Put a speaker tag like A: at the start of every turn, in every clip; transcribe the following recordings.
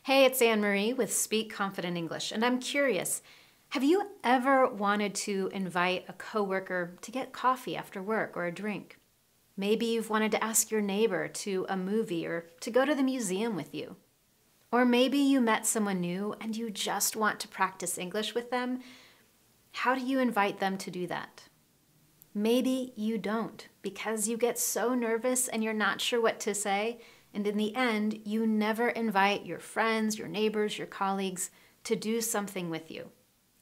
A: Hey, it's Anne-Marie with Speak Confident English, and I'm curious, have you ever wanted to invite a coworker to get coffee after work or a drink? Maybe you've wanted to ask your neighbor to a movie or to go to the museum with you. Or maybe you met someone new and you just want to practice English with them. How do you invite them to do that? Maybe you don't because you get so nervous and you're not sure what to say. And in the end, you never invite your friends, your neighbors, your colleagues to do something with you.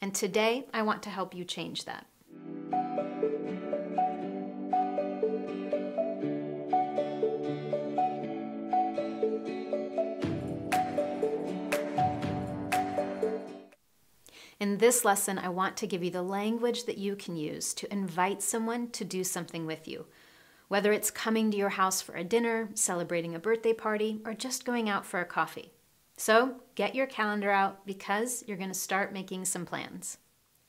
A: And today, I want to help you change that. In this lesson, I want to give you the language that you can use to invite someone to do something with you. Whether it's coming to your house for a dinner, celebrating a birthday party, or just going out for a coffee. So get your calendar out because you're going to start making some plans.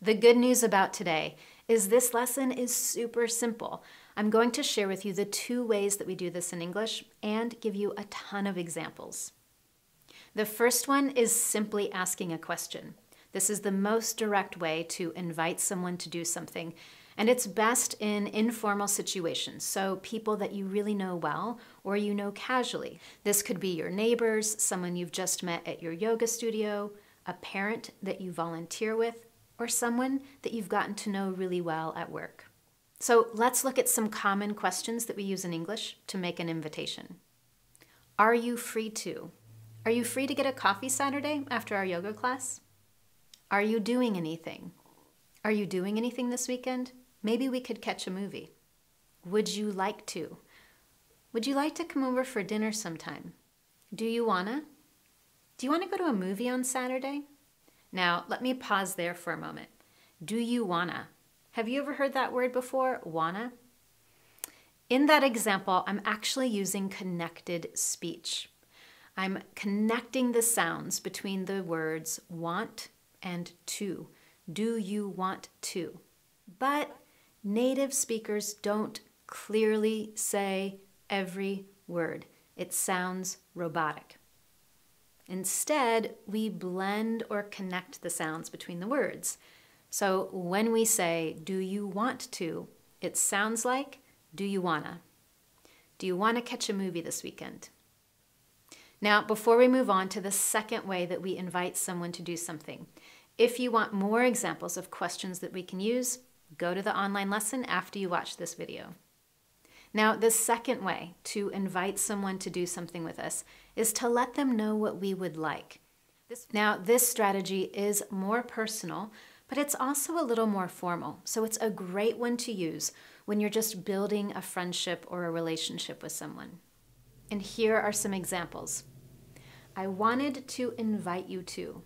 A: The good news about today is this lesson is super simple. I'm going to share with you the 2 ways that we do this in English and give you a ton of examples. The first one is simply asking a question. This is the most direct way to invite someone to do something. And it's best in informal situations, so people that you really know well or you know casually. This could be your neighbors, someone you've just met at your yoga studio, a parent that you volunteer with, or someone that you've gotten to know really well at work. So let's look at some common questions that we use in English to make an invitation. Are you free to? Are you free to get a coffee Saturday after our yoga class? Are you doing anything? Are you doing anything this weekend? Maybe we could catch a movie. Would you like to? Would you like to come over for dinner sometime? Do you wanna? Do you wanna go to a movie on Saturday? Now, let me pause there for a moment. Do you wanna? Have you ever heard that word before, wanna? In that example, I'm actually using connected speech. I'm connecting the sounds between the words want and to. Do you want to? But native speakers don't clearly say every word. It sounds robotic. Instead, we blend or connect the sounds between the words. So when we say, do you want to, it sounds like, do you wanna? Do you wanna catch a movie this weekend? Now, before we move on to the second way that we invite someone to do something, if you want more examples of questions that we can use, go to the online lesson after you watch this video. Now, the second way to invite someone to do something with us is to let them know what we would like. This strategy is more personal, but it's also a little more formal. So it's a great one to use when you're just building a friendship or a relationship with someone. And here are some examples. I wanted to invite you to.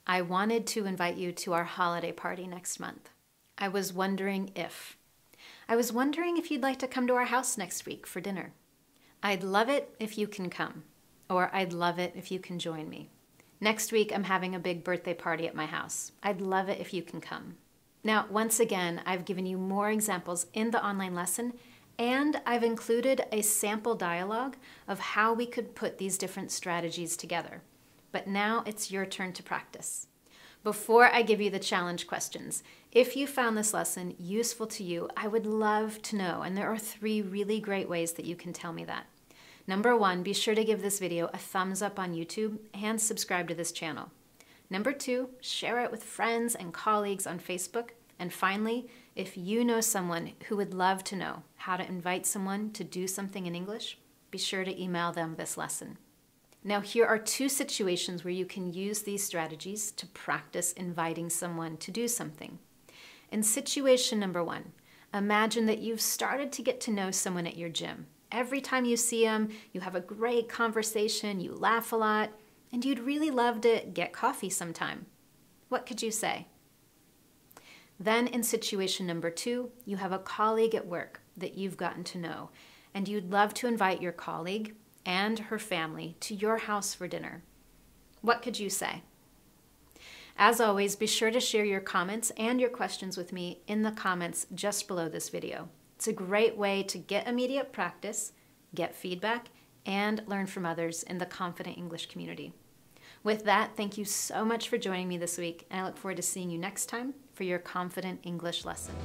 A: I wanted to invite you to our holiday party next month. I was wondering if. I was wondering if you'd like to come to our house next week for dinner. I'd love it if you can come. Or I'd love it if you can join me. Next week, I'm having a big birthday party at my house. I'd love it if you can come. Now, once again, I've given you more examples in the online lesson, and I've included a sample dialogue of how we could put these different strategies together. But now it's your turn to practice. Before I give you the challenge questions, if you found this lesson useful to you, I would love to know, and there are 3 really great ways that you can tell me that. Number 1, be sure to give this video a thumbs up on YouTube and subscribe to this channel. Number 2, share it with friends and colleagues on Facebook. And finally, if you know someone who would love to know how to invite someone to do something in English, be sure to email them this lesson. Now, here are 2 situations where you can use these strategies to practice inviting someone to do something. In situation number 1, imagine that you've started to get to know someone at your gym. Every time you see them, you have a great conversation, you laugh a lot, and you'd really love to get coffee sometime. What could you say? Then in situation number 2, you have a colleague at work that you've gotten to know, and you'd love to invite your colleague and her family to your house for dinner. What could you say? As always, be sure to share your comments and your questions with me in the comments just below this video. It's a great way to get immediate practice, get feedback, and learn from others in the Confident English community. With that, thank you so much for joining me this week, and I look forward to seeing you next time for your confident English lesson.